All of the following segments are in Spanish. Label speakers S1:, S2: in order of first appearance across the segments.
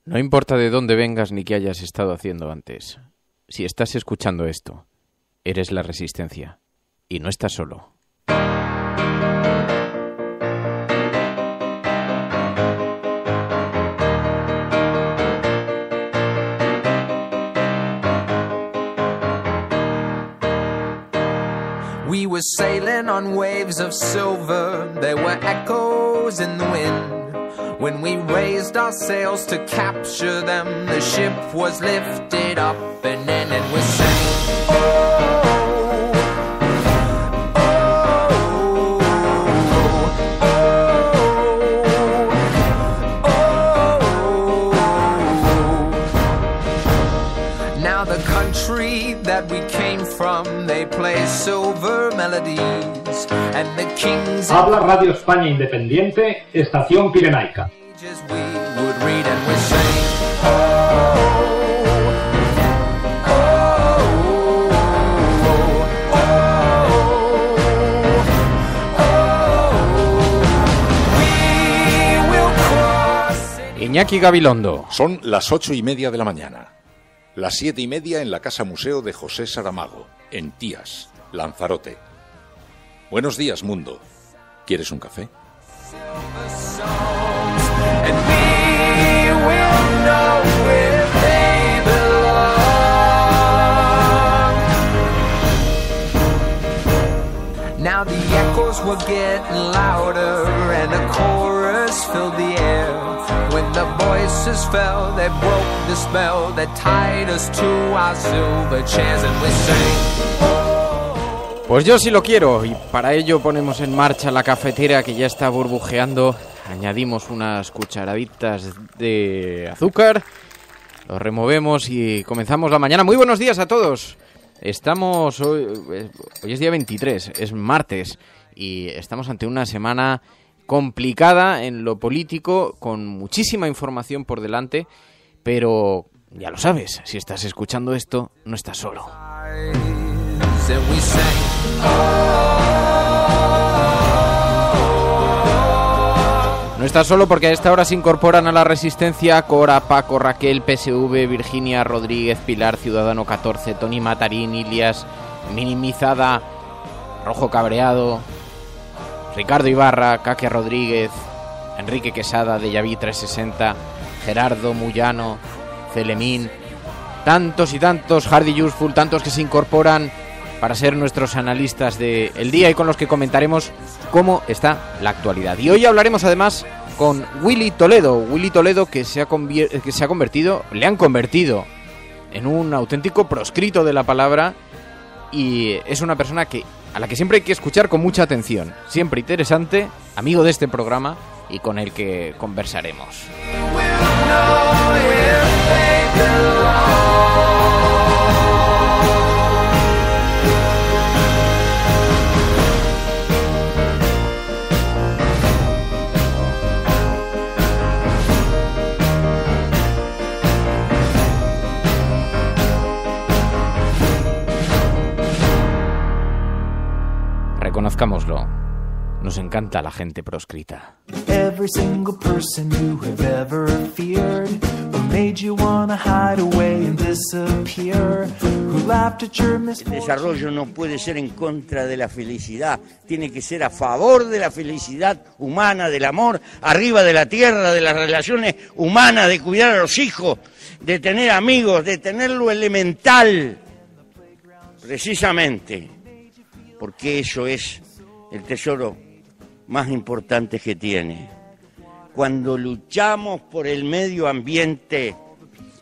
S1: No importa de dónde vengas ni qué hayas estado haciendo antes. Si estás escuchando esto, eres la resistencia. Y no estás solo.
S2: We were sailing on waves of silver. There were echoes in the wind. When we raised our sails to capture them, the ship was lifted up and then it was sank. Oh, oh, oh, oh. Now the country that we came from, they play silver melodies, and the kings.
S3: Habla Radio España Independiente, Estación Pirenaica.
S1: Iñaki Gabilondo.
S4: Son las 8:30 de la mañana. Las 7:30 en la Casa Museo de José Saramago, en Tías, Lanzarote. Buenos días, mundo. ¿Quieres un café?
S2: Now the echoes were getting louder and a chorus filled the air. When the voices fell, they broke the spell that tied us to our silver chairs and we sang.
S1: Pues yo sí lo quiero y para ello ponemos en marcha la cafetera que ya está burbujeando. Añadimos unas cucharaditas de azúcar, lo removemos y comenzamos la mañana. Muy buenos días a todos. Estamos hoy es día 23, es martes y estamos ante una semana complicada en lo político, con muchísima información por delante, pero ya lo sabes, si estás escuchando esto, no estás solo. No estás solo porque a esta hora se incorporan a la resistencia Cora, Paco, Raquel, PSV, Virginia, Rodríguez, Pilar, Ciudadano 14, Tony Matarín, Ilias, Minimizada, Rojo Cabreado, Ricardo Ibarra, Caque Rodríguez, Enrique Quesada, Deyaví 360, Gerardo Mullano, Celemín, tantos y tantos, Hardy Useful, tantos que se incorporan para ser nuestros analistas del día y con los que comentaremos cómo está la actualidad. Y hoy hablaremos además con Willy Toledo que le han convertido en un auténtico proscrito de la palabra y es una persona a la que siempre hay que escuchar con mucha atención, siempre interesante, amigo de este programa y con el que conversaremos. Reconozcámoslo, nos encanta la gente proscrita.
S5: Every single person you have ever feared, who made you wanna hide away and disappear, who laughed at your misfortune.
S6: El desarrollo no puede ser en contra de la felicidad, tiene que ser a favor de la felicidad humana, del amor, arriba de la tierra, de las relaciones humanas, de cuidar a los hijos, de tener amigos, de tener lo elemental, precisamente. Porque eso es el tesoro más importante que tiene. Cuando luchamos por el medio ambiente,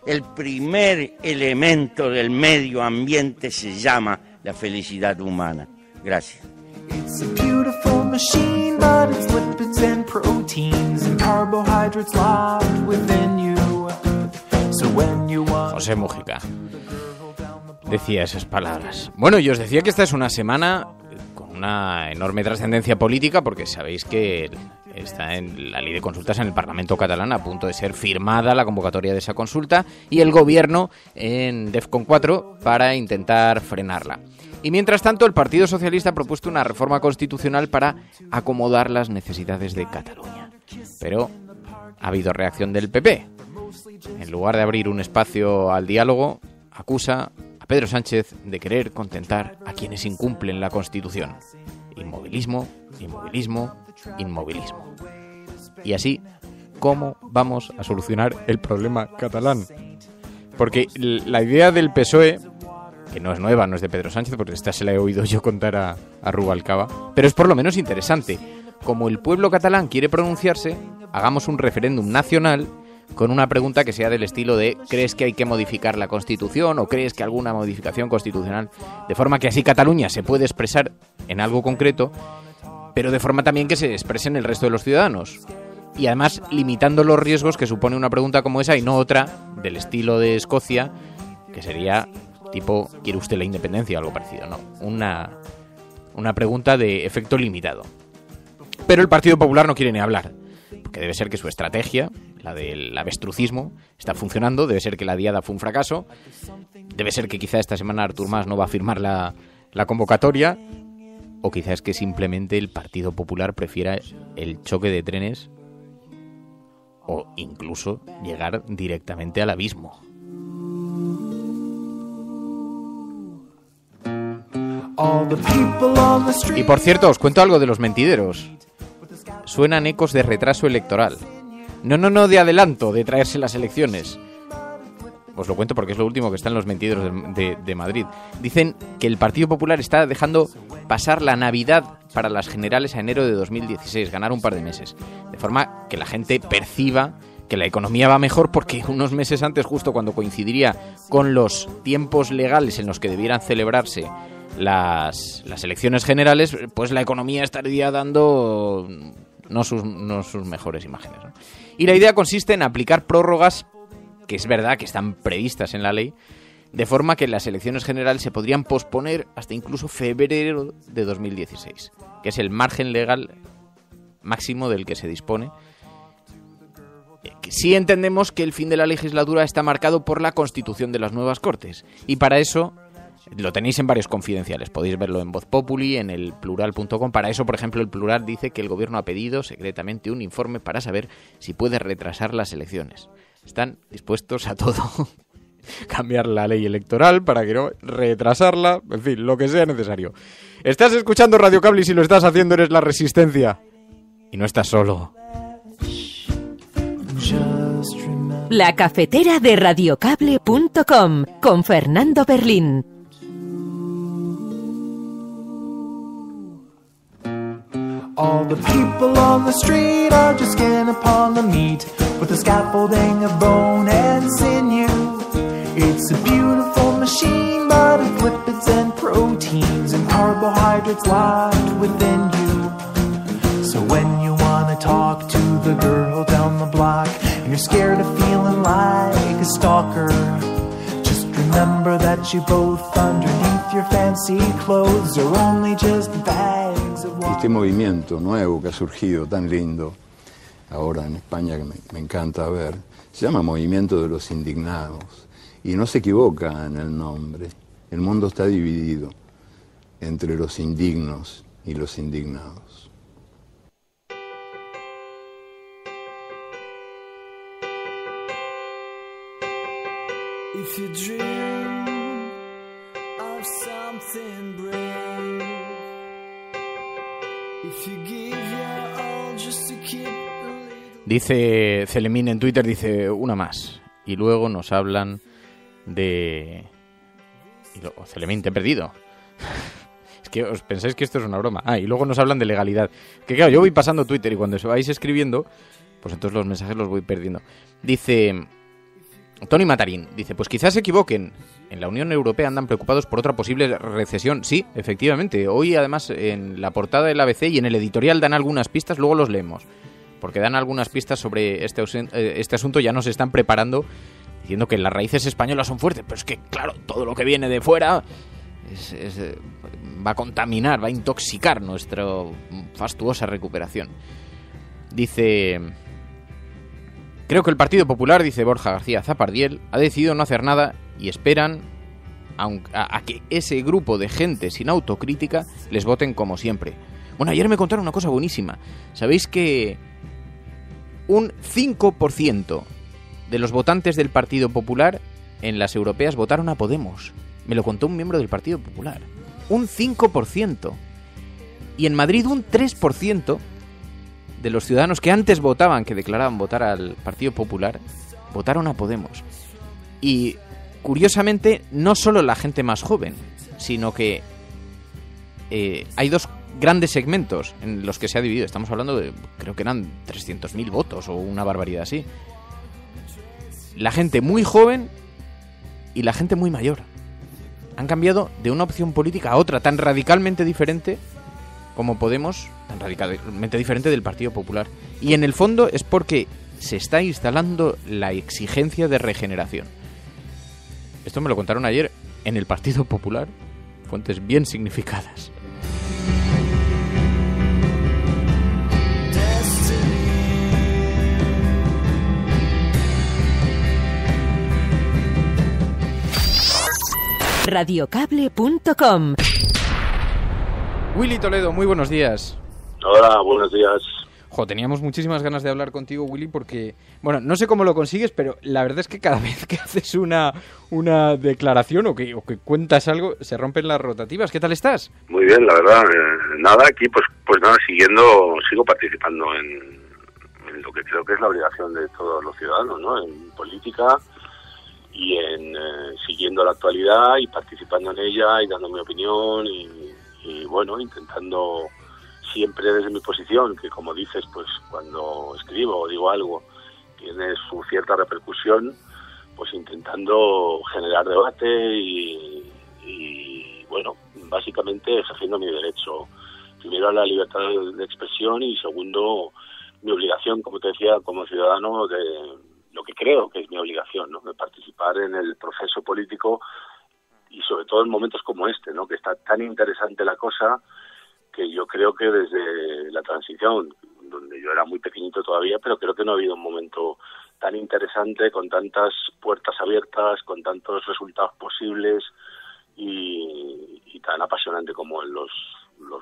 S6: el primer elemento del medio ambiente se llama la felicidad humana. Gracias.
S5: It's a beautiful machine, but it's lipids and proteins and carbohydrates locked within you. So when you want...
S1: José Mújica decía esas palabras. Bueno, yo os decía que esta es una semana con una enorme trascendencia política porque sabéis que está en la ley de consultas en el Parlamento catalán a punto de ser firmada la convocatoria de esa consulta y el gobierno en DEFCON 4 para intentar frenarla. Y mientras tanto el Partido Socialista ha propuesto una reforma constitucional para acomodar las necesidades de Cataluña. Pero ha habido reacción del PP. en lugar de abrir un espacio al diálogo, acusa a Pedro Sánchez de querer contentar a quienes incumplen la Constitución. Inmovilismo, inmovilismo, inmovilismo. Y así, ¿cómo vamos a solucionar el problema catalán? Porque la idea del PSOE, que no es nueva, no es de Pedro Sánchez, porque esta se la he oído yo contar a Rubalcaba, pero es por lo menos interesante. Como el pueblo catalán quiere pronunciarse, hagamos un referéndum nacional con una pregunta que sea del estilo de ¿crees que hay que modificar la Constitución o crees que alguna modificación constitucional? De forma que así Cataluña se puede expresar en algo concreto, pero de forma también que se expresen el resto de los ciudadanos. Y además limitando los riesgos que supone una pregunta como esa y no otra del estilo de Escocia, que sería tipo ¿quiere usted la independencia? O algo parecido, ¿no? Una pregunta de efecto limitado. Pero el Partido Popular no quiere ni hablar, porque debe ser que su estrategia, la del avestrucismo, está funcionando, debe ser que la diada fue un fracaso, debe ser que quizá esta semana Artur Mas no va a firmar la convocatoria, o quizá es que simplemente el Partido Popular prefiera el choque de trenes o incluso llegar directamente al abismo. Y por cierto, os cuento algo de los mentideros. Suenan ecos de retraso electoral. No de adelanto, de traerse las elecciones. Os lo cuento porque es lo último que está en los mentideros de Madrid. Dicen que el Partido Popular está dejando pasar la Navidad para las generales a enero de 2016, ganar un par de meses. De forma que la gente perciba que la economía va mejor porque unos meses antes, justo cuando coincidiría con los tiempos legales en los que debieran celebrarse las elecciones generales, pues la economía estaría dando no sus mejores imágenes, ¿no? Y la idea consiste en aplicar prórrogas, que es verdad que están previstas en la ley, de forma que las elecciones generales se podrían posponer hasta incluso febrero de 2016, que es el margen legal máximo del que se dispone. Sí entendemos que el fin de la legislatura está marcado por la constitución de las nuevas Cortes, y para eso lo tenéis en varios confidenciales, podéis verlo en Voz Populi, en el plural.com. Para eso, por ejemplo, el Plural dice que el gobierno ha pedido secretamente un informe para saber si puede retrasar las elecciones. Están dispuestos a todo. Cambiar la ley electoral para que no retrasarla, en fin, lo que sea necesario. Estás escuchando Radio Cable y si lo estás haciendo eres La Resistencia. Y no estás solo.
S7: La cafetera de radiocable.com con Fernando Berlín.
S5: All the people on the street are just skin upon the meat with the scaffolding of bone and sinew. It's a beautiful machine, but it's lipids and proteins and carbohydrates locked within you. So when you wanna talk to the girl down the block and you're scared of feeling like a stalker, just remember that you both underneath your fancy clothes are only just bags of water.
S8: Este movimiento nuevo que ha surgido tan lindo ahora en España, que me encanta ver, se llama Movimiento de los Indignados y no se equivoca en el nombre. El mundo está dividido entre los indignos y los indignados.
S5: If you dream of something brave, if you give your all just to keep a little...
S1: Dice Celemín en Twitter, dice una más. Y luego nos hablan de... Celemín, te he perdido. Es que os pensáis que esto es una broma. Y luego nos hablan de legalidad. Que claro, yo voy pasando Twitter y cuando se vais escribiendo, pues entonces los mensajes los voy perdiendo. Dice... Tony Matarín dice, pues quizás se equivoquen. En la Unión Europea andan preocupados por otra posible recesión. Sí, efectivamente. Hoy, además, en la portada del ABC y en el editorial dan algunas pistas, luego los leemos. Porque dan algunas pistas sobre este asunto, ya nos están preparando, diciendo que las raíces españolas son fuertes. Pero es que, claro, todo lo que viene de fuera va a contaminar, va a intoxicar nuestra fastuosa recuperación. Dice... Creo que el Partido Popular, dice Borja García Zapardiel, ha decidido no hacer nada y esperan a que ese grupo de gente sin autocrítica les voten como siempre. Bueno, ayer me contaron una cosa buenísima. ¿Sabéis que un 5% de los votantes del Partido Popular en las europeas votaron a Podemos. Me lo contó un miembro del Partido Popular. Un 5%. Y en Madrid un 3% de los ciudadanos que antes votaban, que declaraban votar al Partido Popular, votaron a Podemos. Y curiosamente, no solo la gente más joven, sino que hay dos grandes segmentos en los que se ha dividido. Estamos hablando de, creo que eran 300.000 votos o una barbaridad así. La gente muy joven y la gente muy mayor. Han cambiado de una opción política a otra tan radicalmente diferente como Podemos, tan radicalmente diferente del Partido Popular. Y en el fondo es porque se está instalando la exigencia de regeneración. Esto me lo contaron ayer en el Partido Popular, fuentes bien significadas.
S7: Radiocable.com.
S1: Willy Toledo, muy buenos días.
S9: Hola, buenos días.
S1: Teníamos muchísimas ganas de hablar contigo, Willy, porque, bueno, no sé cómo lo consigues, pero la verdad es que cada vez que haces una declaración o que cuentas algo, se rompen las rotativas. ¿Qué tal estás?
S9: Muy bien, la verdad. Nada, aquí pues nada, sigo participando en lo que creo que es la obligación de todos los ciudadanos, ¿no? En política y en siguiendo la actualidad y participando en ella y dando mi opinión y bueno, intentando siempre desde mi posición, que como dices, pues cuando escribo o digo algo tiene su cierta repercusión, pues intentando generar debate y bueno, básicamente ejerciendo mi derecho, primero a la libertad de expresión y segundo mi obligación, como te decía, como ciudadano, de lo que creo que es mi obligación, ¿no? De participar en el proceso político y sobre todo en momentos como este, ¿no? Que está tan interesante la cosa que yo creo que desde la transición, donde yo era muy pequeñito todavía, pero creo que no ha habido un momento tan interesante, con tantas puertas abiertas, con tantos resultados posibles y tan apasionante como en los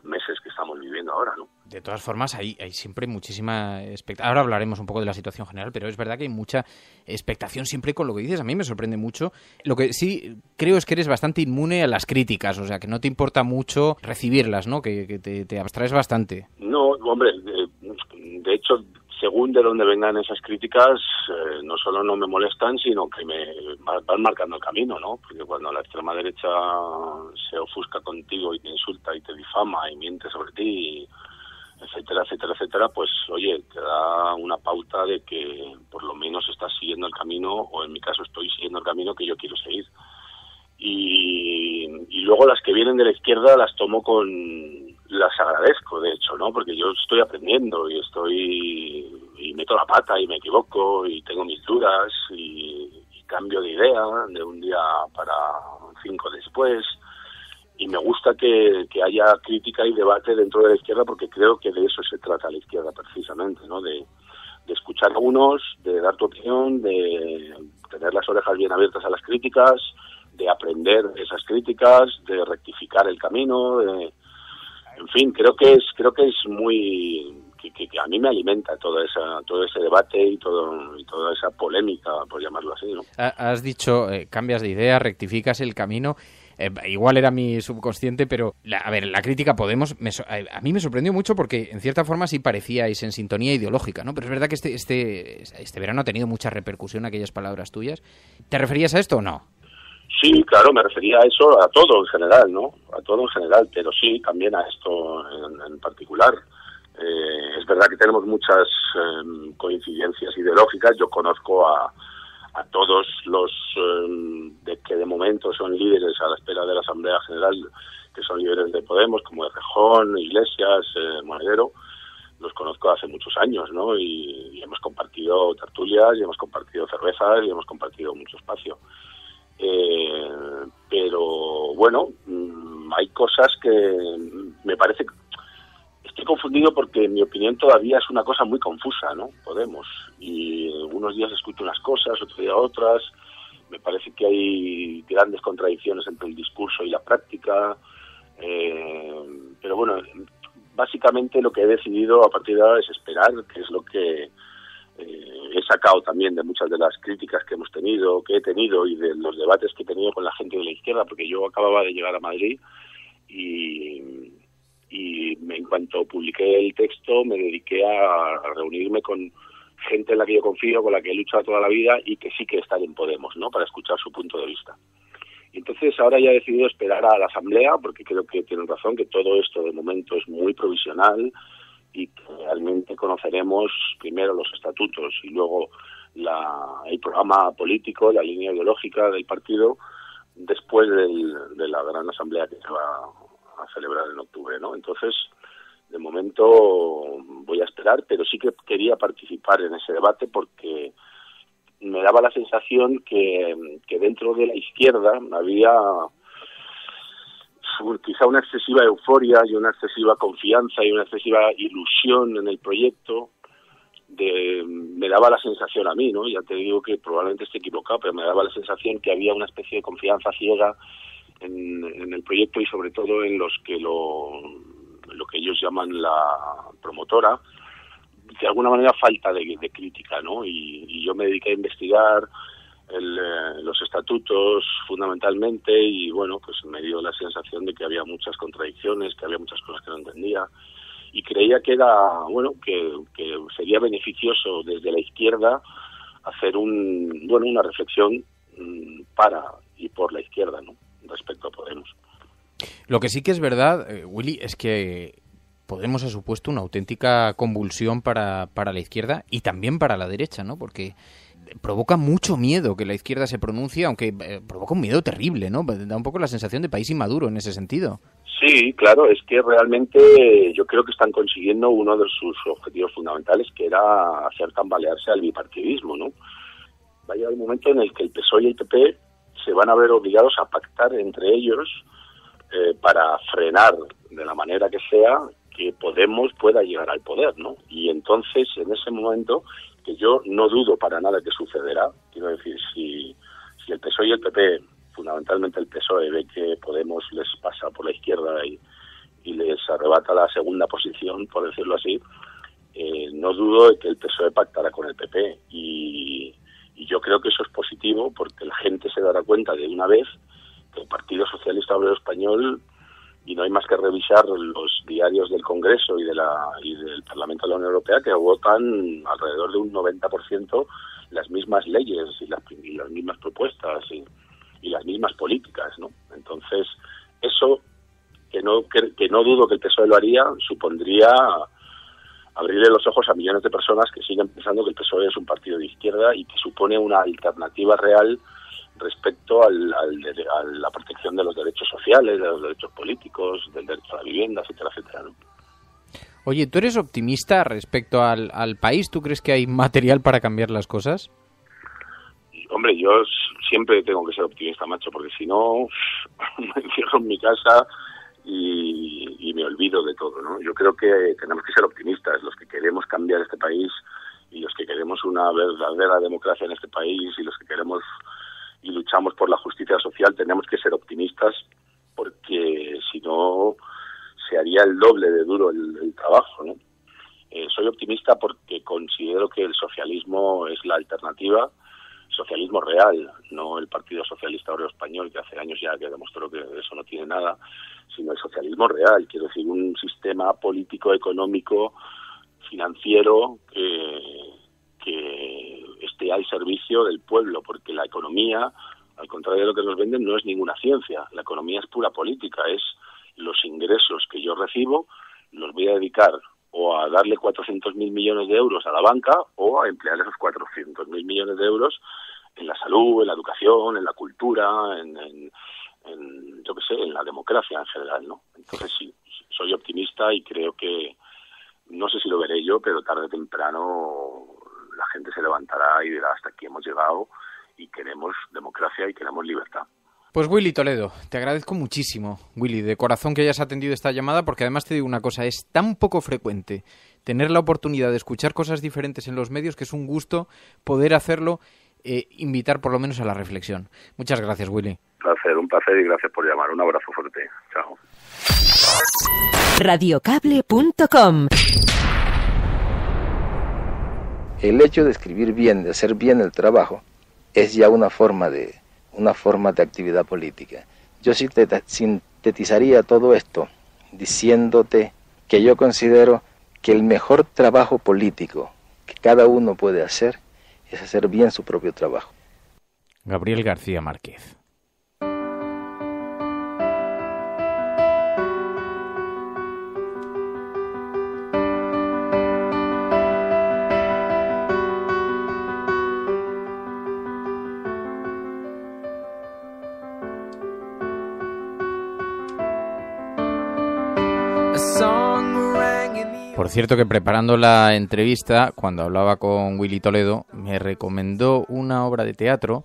S9: meses que estamos viviendo ahora, ¿no?
S1: De todas formas, hay siempre muchísima expectación. Ahora hablaremos un poco de la situación general, pero es verdad que hay mucha expectación siempre con lo que dices. A mí me sorprende mucho. Lo que sí creo es que eres bastante inmune a las críticas, o sea, que no te importa mucho recibirlas, ¿no? Que te abstraes bastante.
S9: No, hombre, de hecho, según de dónde vengan esas críticas, no solo no me molestan, sino que me van marcando el camino, ¿no? Porque cuando la extrema derecha se ofusca contigo y te insulta y te difama y miente sobre ti, etcétera, etcétera, etcétera, pues oye, te da una pauta de que por lo menos estás siguiendo el camino, o en mi caso estoy siguiendo el camino que yo quiero seguir. Y luego las que vienen de la izquierda las agradezco, de hecho, ¿no? Porque yo estoy aprendiendo y meto la pata y me equivoco y tengo mis dudas y cambio de idea de un día para 5 después, y me gusta que haya crítica y debate dentro de la izquierda, porque creo que de eso se trata la izquierda precisamente, ¿no? De escuchar a unos, de dar tu opinión, de tener las orejas bien abiertas a las críticas, de aprender de esas críticas, de rectificar el camino, en fin, creo que es muy que a mí me alimenta todo ese debate y toda esa polémica, por llamarlo así, ¿no?
S1: Has dicho cambias de idea, rectificas el camino. Igual era mi subconsciente, pero la crítica a Podemos a mí me sorprendió mucho, porque en cierta forma sí parecíais en sintonía ideológica, ¿no? Pero es verdad que este verano ha tenido mucha repercusión aquellas palabras tuyas. ¿Te referías a esto o no?
S9: Sí, claro, me refería a eso, a todo en general, ¿no? A todo en general, pero sí, también a esto en particular. Es verdad que tenemos muchas coincidencias ideológicas. Yo conozco a todos los que de momento son líderes a la espera de la Asamblea General, que son líderes de Podemos, como Errejón, Iglesias, Monedero. Los conozco hace muchos años, ¿no? Y hemos compartido tertulias, y hemos compartido cervezas, y hemos compartido mucho espacio. Pero bueno, hay cosas que me parece... Estoy confundido porque en mi opinión todavía es una cosa muy confusa, ¿no? Podemos. Y unos días escucho unas cosas, otros días otras. Me parece que hay grandes contradicciones entre el discurso y la práctica. Pero bueno, básicamente lo que he decidido a partir de ahora es esperar qué es lo que he sacado también de muchas de las críticas que he tenido y de los debates que he tenido con la gente de la izquierda, porque yo acababa de llegar a Madrid y en cuanto publiqué el texto me dediqué a reunirme con gente en la que yo confío, con la que he luchado toda la vida y que sí que están en Podemos, ¿no?, para escuchar su punto de vista. Y entonces ahora ya he decidido esperar a la Asamblea, porque creo que tienen razón, que todo esto de momento es muy provisional y que realmente conoceremos primero los estatutos y luego el programa político, la línea ideológica del partido, después de la gran asamblea que se va a celebrar en octubre, ¿no? Entonces, de momento voy a esperar, pero sí que quería participar en ese debate porque me daba la sensación que dentro de la izquierda había quizá una excesiva euforia y una excesiva confianza y una excesiva ilusión en el proyecto. Me daba la sensación a mí, ¿no? Ya te digo que probablemente esté equivocado, pero me daba la sensación que había una especie de confianza ciega en el proyecto y sobre todo en los que lo que ellos llaman la promotora, de alguna manera falta de crítica, ¿no? Y yo me dediqué a investigar los estatutos fundamentalmente y bueno, pues me dio la sensación de que había muchas contradicciones, que había muchas cosas que no entendía y creía que era, bueno, que sería beneficioso desde la izquierda hacer una reflexión para y por la izquierda, ¿no?, respecto a Podemos.
S1: Lo que sí que es verdad, Willy, es que Podemos ha supuesto una auténtica convulsión para la izquierda y también para la derecha, ¿no? Porque provoca mucho miedo que la izquierda se pronuncie, aunque provoca un miedo terrible, ¿no? Da un poco la sensación de país inmaduro en ese sentido.
S9: Sí, claro, es que realmente yo creo que están consiguiendo uno de sus objetivos fundamentales, que era hacer tambalearse al bipartidismo, ¿no? Va a llegar un momento en el que el PSOE y el PP se van a ver obligados a pactar entre ellos para frenar de la manera que sea que Podemos pueda llegar al poder, ¿no? Y entonces, en ese momento, que yo no dudo para nada que sucederá, quiero decir, si el PSOE y el PP, fundamentalmente el PSOE, ve que Podemos les pasa por la izquierda y les arrebata la segunda posición, por decirlo así, no dudo de que el PSOE pactará con el PP y yo creo que eso es positivo porque la gente se dará cuenta de una vez que el Partido Socialista Obrero Español, y no hay más que revisar los diarios del Congreso y del Parlamento de la Unión Europea, que votan alrededor de un 90% las mismas leyes y las mismas propuestas y las mismas políticas, ¿no? Entonces, eso, que no dudo que el PSOE lo haría, supondría abrirle los ojos a millones de personas que siguen pensando que el PSOE es un partido de izquierda y que supone una alternativa real respecto a la protección de los derechos sociales, de los derechos políticos, del derecho a la vivienda, etcétera, etcétera, ¿no?
S1: Oye, ¿tú eres optimista respecto al país? ¿Tú crees que hay material para cambiar las cosas?
S9: Hombre, yo siempre tengo que ser optimista, macho, porque si no me encierro en mi casa y me olvido de todo, ¿no? Yo creo que tenemos que ser optimistas, los que queremos cambiar este país y los que queremos una verdadera democracia en este país y los que queremos y luchamos por la justicia social, tenemos que ser optimistas porque si no se haría el doble de duro el trabajo, ¿no? Soy optimista porque considero que el socialismo es la alternativa, socialismo real, no el Partido Socialista Obrero Español, que hace años ya que demostró que eso no tiene nada, sino el socialismo real, quiero decir, un sistema político, económico, financiero que esté al servicio del pueblo, porque la economía, al contrario de lo que nos venden, no es ninguna ciencia. La economía es pura política, es los ingresos que yo recibo, los voy a dedicar o a darle 400.000 millones de euros a la banca o a emplear esos 400.000 millones de euros en la salud, en la educación, en la cultura, en yo qué sé, en la democracia en general, ¿no? Entonces sí, soy optimista y creo que, no sé si lo veré yo, pero tarde o temprano la gente se levantará y dirá hasta aquí hemos llegado y queremos democracia y queremos libertad.
S1: Pues Willy Toledo, te agradezco muchísimo, Willy, de corazón que hayas atendido esta llamada, porque además te digo una cosa, es tan poco frecuente tener la oportunidad de escuchar cosas diferentes en los medios que es un gusto poder hacerlo, invitar por lo menos a la reflexión. Muchas gracias, Willy.
S9: Un placer y gracias por llamar. Un abrazo fuerte. Chao.
S7: Radiocable.com
S10: el hecho de escribir bien, de hacer bien el trabajo, es ya una forma de actividad política. Yo sintetizaría todo esto diciéndote que yo considero que el mejor trabajo político que cada uno puede hacer es hacer bien su propio trabajo.
S1: Gabriel García Márquez. Por cierto que preparando la entrevista, cuando hablaba con Willy Toledo, me recomendó una obra de teatro.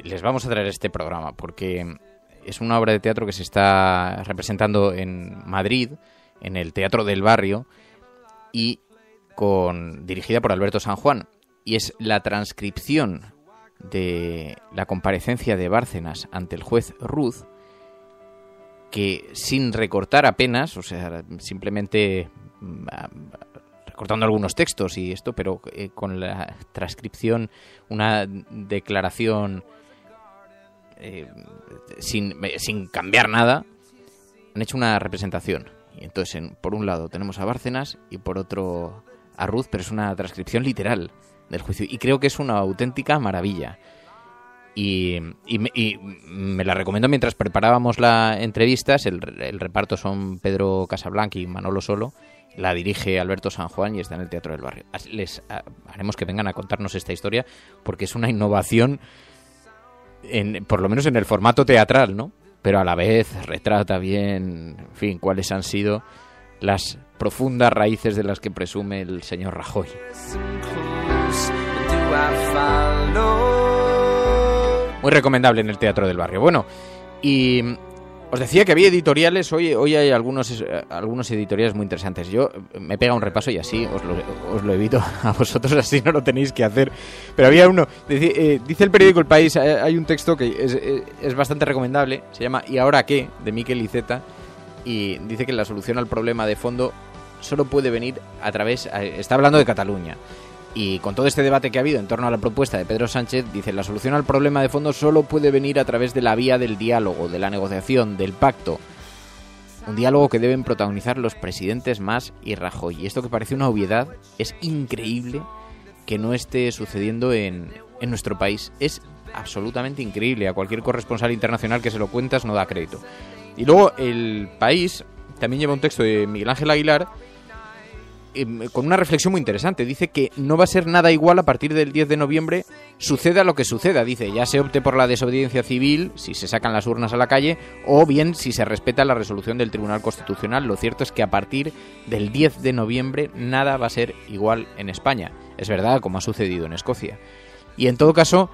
S1: Les vamos a traer este programa porque es una obra de teatro que se está representando en Madrid, en el Teatro del Barrio, y dirigida por Alberto San Juan. Y es la transcripción de la comparecencia de Bárcenas ante el juez Ruz, que sin recortar apenas, o sea, simplemente recortando algunos textos y esto, pero con la transcripción, una declaración sin cambiar nada, han hecho una representación. Y entonces, por un lado tenemos a Bárcenas y por otro a Ruz, pero es una transcripción literal del juicio. Y creo que es una auténtica maravilla. Y me la recomiendo mientras preparábamos la entrevista. El reparto son Pedro Casablanca y Manolo Solo. La dirige Alberto San Juan y está en el Teatro del Barrio. Les haremos que vengan a contarnos esta historia porque es una innovación, por lo menos en el formato teatral, ¿no? Pero a la vez retrata bien, en fin, cuáles han sido las profundas raíces de las que presume el señor Rajoy. Muy recomendable en el Teatro del Barrio. Bueno, y os decía que había editoriales. Hoy hay algunos editoriales muy interesantes. Yo me pega un repaso y así os lo evito a vosotros, así no lo tenéis que hacer. Pero había uno, dice el periódico El País, hay un texto que es bastante recomendable, se llama ¿Y ahora qué?, de Miquel Iceta, y dice que la solución al problema de fondo solo puede venir a través, está hablando de Cataluña, y con todo este debate que ha habido en torno a la propuesta de Pedro Sánchez, dice, la solución al problema de fondo solo puede venir a través de la vía del diálogo, de la negociación, del pacto. Un diálogo que deben protagonizar los presidentes Mas y Rajoy. Y esto que parece una obviedad, es increíble que no esté sucediendo en nuestro país. Es absolutamente increíble. A cualquier corresponsal internacional que se lo cuentas no da crédito. Y luego El País también lleva un texto de Miguel Ángel Aguilar, con una reflexión muy interesante. Dice que no va a ser nada igual a partir del 10 de noviembre, suceda lo que suceda. Dice, ya se opte por la desobediencia civil, si se sacan las urnas a la calle, o bien si se respeta la resolución del Tribunal Constitucional. Lo cierto es que a partir del 10 de noviembre nada va a ser igual en España. Es verdad, como ha sucedido en Escocia. Y en todo caso,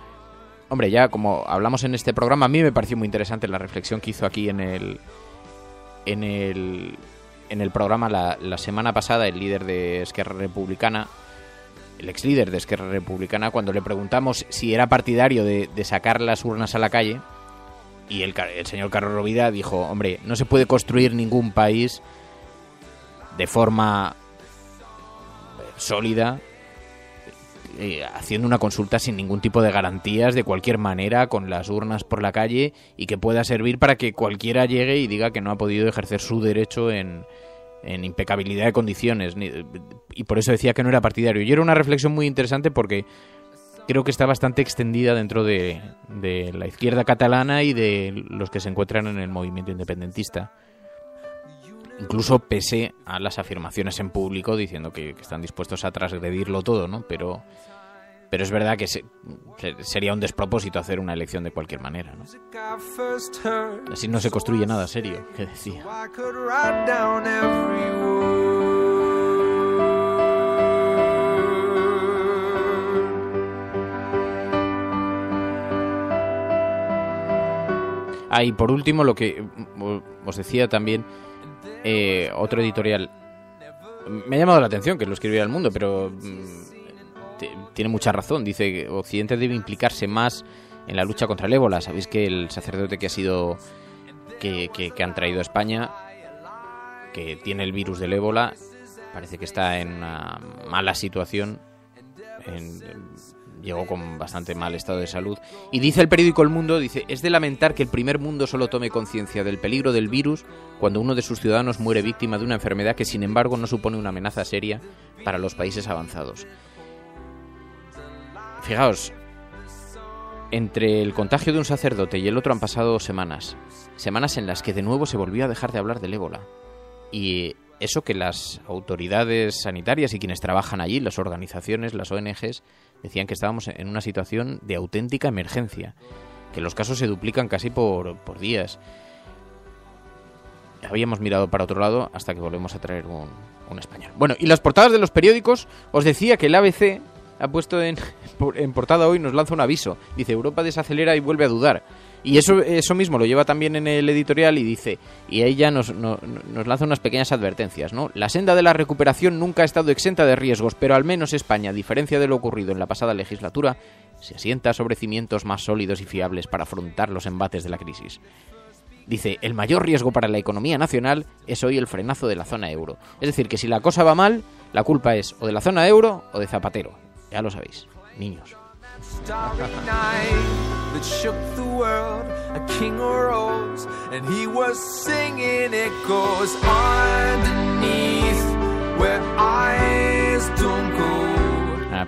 S1: hombre, ya como hablamos en este programa, a mí me pareció muy interesante la reflexión que hizo aquí en el programa la semana pasada el líder de Esquerra Republicana, el ex líder de Esquerra Republicana, cuando le preguntamos si era partidario de sacar las urnas a la calle, y el señor Carlos Rovira dijo, hombre, no se puede construir ningún país de forma sólida haciendo una consulta sin ningún tipo de garantías, de cualquier manera, con las urnas por la calle, y que pueda servir para que cualquiera llegue y diga que no ha podido ejercer su derecho en impecabilidad de condiciones. Y por eso decía que no era partidario. Y era una reflexión muy interesante porque creo que está bastante extendida dentro de la izquierda catalana y de los que se encuentran en el movimiento independentista. Incluso pese a las afirmaciones en público diciendo que están dispuestos a transgredirlo todo, ¿no? Pero es verdad que sería un despropósito hacer una elección de cualquier manera, ¿no? Así no se construye nada serio, que decía. Y por último, lo que os decía también, otro editorial me ha llamado la atención, que lo escribiera El Mundo, pero tiene mucha razón. Dice que Occidente debe implicarse más en la lucha contra el ébola. Sabéis que el sacerdote que han traído a España, que tiene el virus del ébola, parece que está en una mala situación llegó con bastante mal estado de salud. Y dice el periódico El Mundo, dice, es de lamentar que el primer mundo solo tome conciencia del peligro del virus cuando uno de sus ciudadanos muere víctima de una enfermedad que, sin embargo, no supone una amenaza seria para los países avanzados. Fijaos, entre el contagio de un sacerdote y el otro han pasado semanas en las que de nuevo se volvió a dejar de hablar del ébola. Y eso que las autoridades sanitarias y quienes trabajan allí, las organizaciones, las ONGs, decían que estábamos en una situación de auténtica emergencia, que los casos se duplican casi por días. Habíamos mirado para otro lado hasta que volvemos a traer un español. Bueno, y las portadas de los periódicos, os decía que el ABC ha puesto en portada hoy, nos lanza un aviso. Dice, Europa desacelera y vuelve a dudar. Y eso mismo lo lleva también en el editorial y dice, y ahí ya nos lanza unas pequeñas advertencias, ¿no? La senda de la recuperación nunca ha estado exenta de riesgos, pero al menos España, a diferencia de lo ocurrido en la pasada legislatura, se asienta sobre cimientos más sólidos y fiables para afrontar los embates de la crisis. Dice, el mayor riesgo para la economía nacional es hoy el frenazo de la zona euro. Es decir, que si la cosa va mal, la culpa es o de la zona euro o de Zapatero. Ya lo sabéis, niños.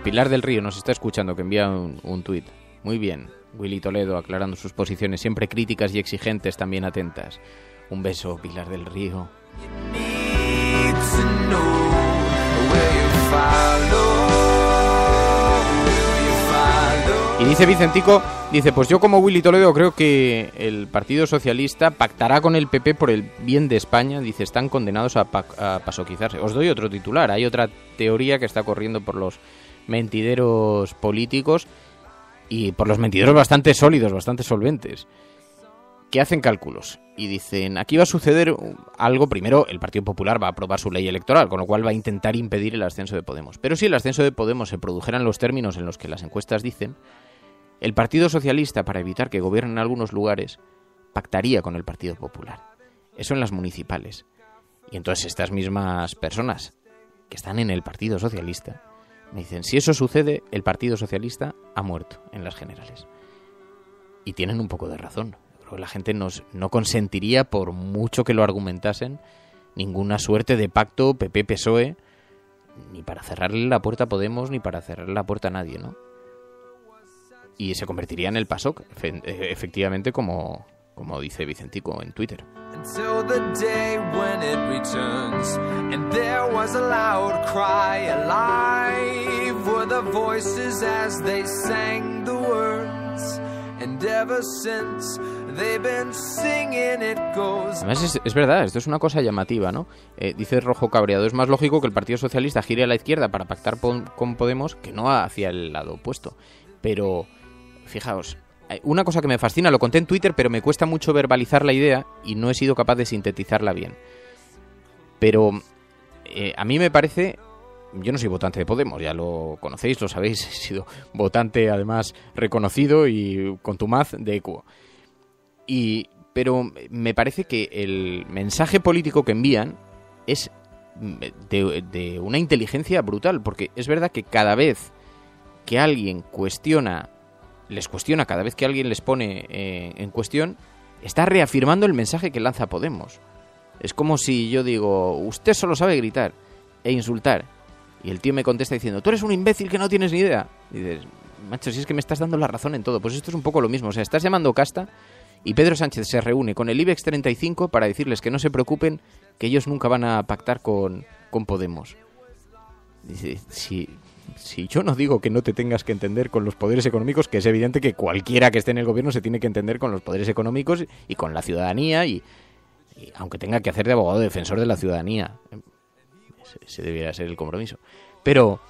S1: Pilar del Río nos está escuchando, que envía un tuit. Muy bien, Willy Toledo aclarando sus posiciones, siempre críticas y exigentes, también atentas. Un beso, Pilar del Río. Y dice Vicentico, dice, pues yo como Willy Toledo creo que el Partido Socialista pactará con el PP por el bien de España. Dice, están condenados a pasoquizarse. Os doy otro titular. Hay otra teoría que está corriendo por los mentideros políticos y por los mentideros bastante sólidos, bastante solventes, que hacen cálculos y dicen, aquí va a suceder algo. Primero, el Partido Popular va a aprobar su ley electoral, con lo cual va a intentar impedir el ascenso de Podemos. Pero si el ascenso de Podemos se produjera en los términos en los que las encuestas dicen, el Partido Socialista, para evitar que gobierne en algunos lugares, pactaría con el Partido Popular. Eso en las municipales. Y entonces estas mismas personas que están en el Partido Socialista me dicen, si eso sucede, el Partido Socialista ha muerto en las generales. Y tienen un poco de razón. Creo que la gente no consentiría, por mucho que lo argumentasen, ninguna suerte de pacto PP-PSOE, ni para cerrarle la puerta a Podemos, ni para cerrarle la puerta a nadie, ¿no? Y se convertiría en el PASOK, efectivamente, como dice Vicentico en Twitter. Until the day when it returns, and there was a loud cry, alive were the voices as they sang the words, and ever since they've been singing it goes. Además es verdad, esto es una cosa llamativa, ¿no? Dice Rojo Cabreado, es más lógico que el Partido Socialista gire a la izquierda para pactar con Podemos que no hacia el lado opuesto. Pero fijaos, una cosa que me fascina, lo conté en Twitter, pero me cuesta mucho verbalizar la idea y no he sido capaz de sintetizarla bien. Pero a mí me parece, yo no soy votante de Podemos, ya lo conocéis, lo sabéis, he sido votante además reconocido y contumaz de ECUO. Pero me parece que el mensaje político que envían es de una inteligencia brutal, porque es verdad que cada vez que alguien les cuestiona, cada vez que alguien les pone en cuestión, está reafirmando el mensaje que lanza Podemos. Es como si yo digo, usted solo sabe gritar e insultar, y el tío me contesta diciendo, tú eres un imbécil que no tienes ni idea. Y dices, macho, si es que me estás dando la razón en todo. Pues esto es un poco lo mismo, o sea, estás llamando casta y Pedro Sánchez se reúne con el IBEX 35 para decirles que no se preocupen, que ellos nunca van a pactar con Podemos. Dice, si yo no digo que no te tengas que entender con los poderes económicos, que es evidente que cualquiera que esté en el gobierno se tiene que entender con los poderes económicos y con la ciudadanía, y aunque tenga que hacer de abogado defensor de la ciudadanía, ese debería ser el compromiso. Pero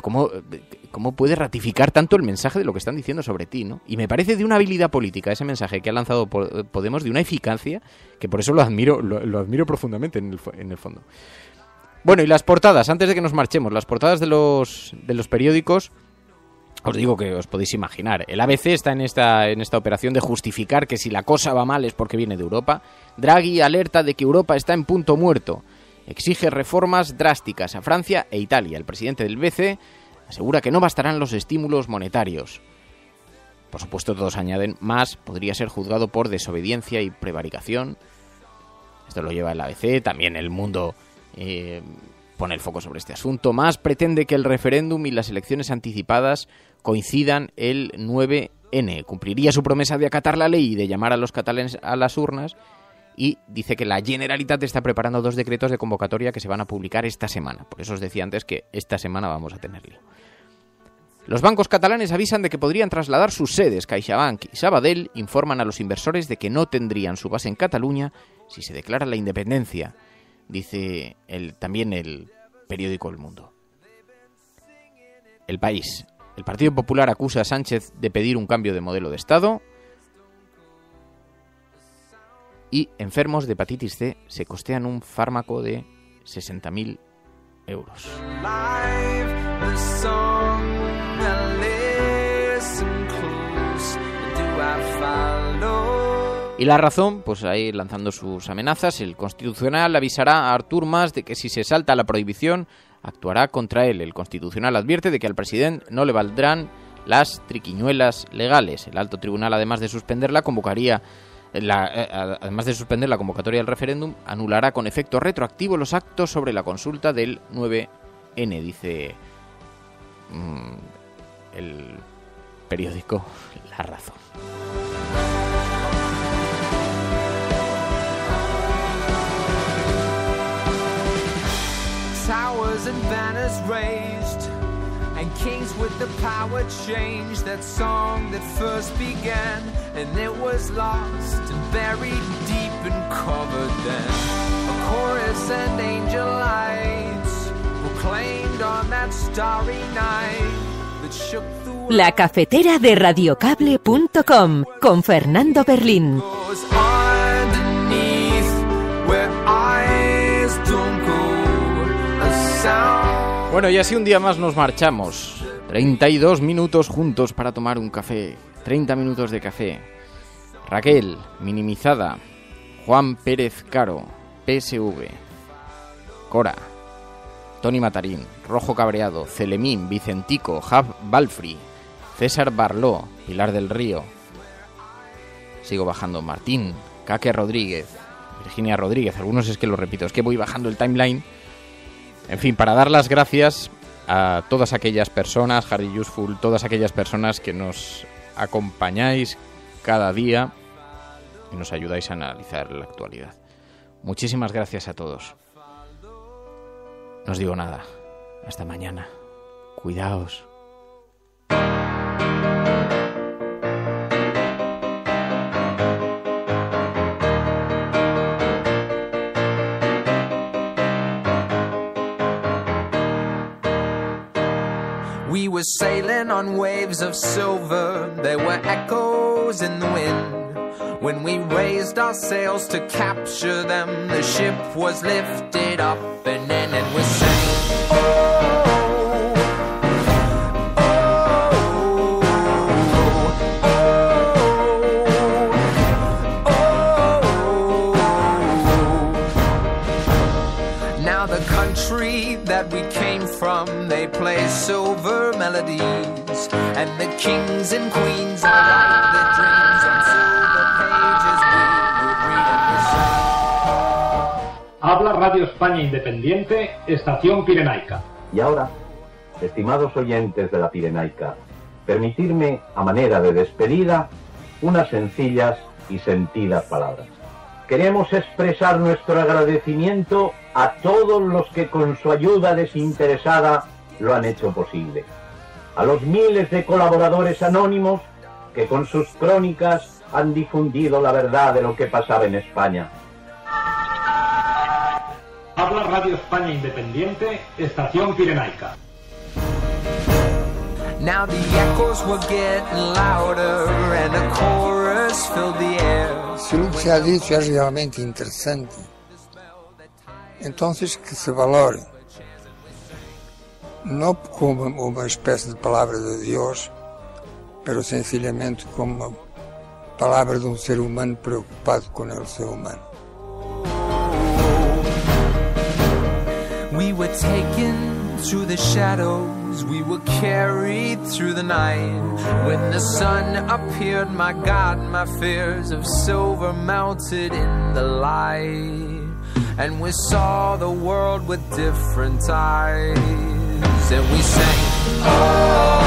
S1: ¿cómo puede ratificar tanto el mensaje de lo que están diciendo sobre ti, ¿no? Y me parece de una habilidad política ese mensaje que ha lanzado Podemos, de una eficacia, que por eso lo admiro profundamente en el fondo. Bueno, y las portadas, antes de que nos marchemos, las portadas de los periódicos, os digo que os podéis imaginar. El ABC está en esta operación de justificar que si la cosa va mal es porque viene de Europa. Draghi alerta de que Europa está en punto muerto. Exige reformas drásticas a Francia e Italia. El presidente del BCE Asegura que no bastarán los estímulos monetarios. Por supuesto, todos añaden, más podría ser juzgado por desobediencia y prevaricación. Esto lo lleva el ABC, también El Mundo pone el foco sobre este asunto. Más pretende que el referéndum y las elecciones anticipadas coincidan el 9N. Cumpliría su promesa de acatar la ley y de llamar a los catalanes a las urnas. Y dice que la Generalitat está preparando 2 decretos de convocatoria que se van a publicar esta semana. Por eso os decía antes que esta semana vamos a tener lío. Los bancos catalanes avisan de que podrían trasladar sus sedes. CaixaBank y Sabadell informan a los inversores de que no tendrían su base en Cataluña si se declara la independencia, dice también el periódico El Mundo. El País. El Partido Popular acusa a Sánchez de pedir un cambio de modelo de Estado. Y enfermos de hepatitis C se costean un fármaco de 60.000 euros. Y La Razón, pues ahí lanzando sus amenazas. El Constitucional avisará a Artur Mas de que si se salta la prohibición, actuará contra él. El Constitucional advierte de que al presidente no le valdrán las triquiñuelas legales. El Alto Tribunal, además de suspender la convocatoria del referéndum, anulará con efecto retroactivo los actos sobre la consulta del 9N, dice el periódico La Razón.
S2: Towers and banners raised, and kings with the power changed. That song that first began, and it was lost and buried deep and covered then. A chorus and angel lights proclaimed on that starry night that shook the
S7: La cafetera de radiocable.com con Fernando Berlín.
S1: Bueno, y así un día más nos marchamos. 32 minutos juntos para tomar un café. 30 minutos de café. Raquel, minimizada. Juan Pérez Caro, PSV. Cora, Tony Matarín, Rojo Cabreado, Celemín, Vicentico, Jav Balfri, César Barló, Pilar del Río. Sigo bajando. Martín, Caque Rodríguez, Virginia Rodríguez. Algunos es que lo repito, es que voy bajando el timeline. En fin, para dar las gracias a todas aquellas personas, Harry Useful, todas aquellas personas que nos acompañáis cada día y nos ayudáis a analizar la actualidad. Muchísimas gracias a todos. No os digo nada. Hasta mañana. Cuidaos.
S2: We were sailing on waves of silver, there were echoes in the wind. When we raised our sails to capture them, the ship was lifted up and in, and we sang, oh, oh, oh, oh. Now the country that we came from, they play silver melodies, and the kings and queens write their dreams on silver pages. We would read and recite.
S3: Habla Radio España Independiente, Estación Pirenaica.
S11: Y ahora, estimados oyentes de la Pirenaica, permitirme, a manera de despedida, unas sencillas y sentidas palabras. Queremos expresar nuestro agradecimiento a todos los que con su ayuda desinteresada lo han hecho posible. A los miles de colaboradores anónimos que con sus crónicas han difundido la verdad de lo que pasaba en España.
S3: Habla Radio España Independiente, Estación Pirenaica.
S2: Now the echoes were getting louder and a chorus filled the air.
S12: Se lo que se ha dicho es realmente interesante, entonces que se valore, no como uma espécie de palavra de Deus, pero sencillamente como uma palavra de um ser humano preocupado com el ser humano.
S2: We were taken through the shadows as we were carried through the night. When the sun appeared, my God, my fears of silver melted in the light. And we saw the world with different eyes. And we sang,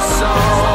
S2: song.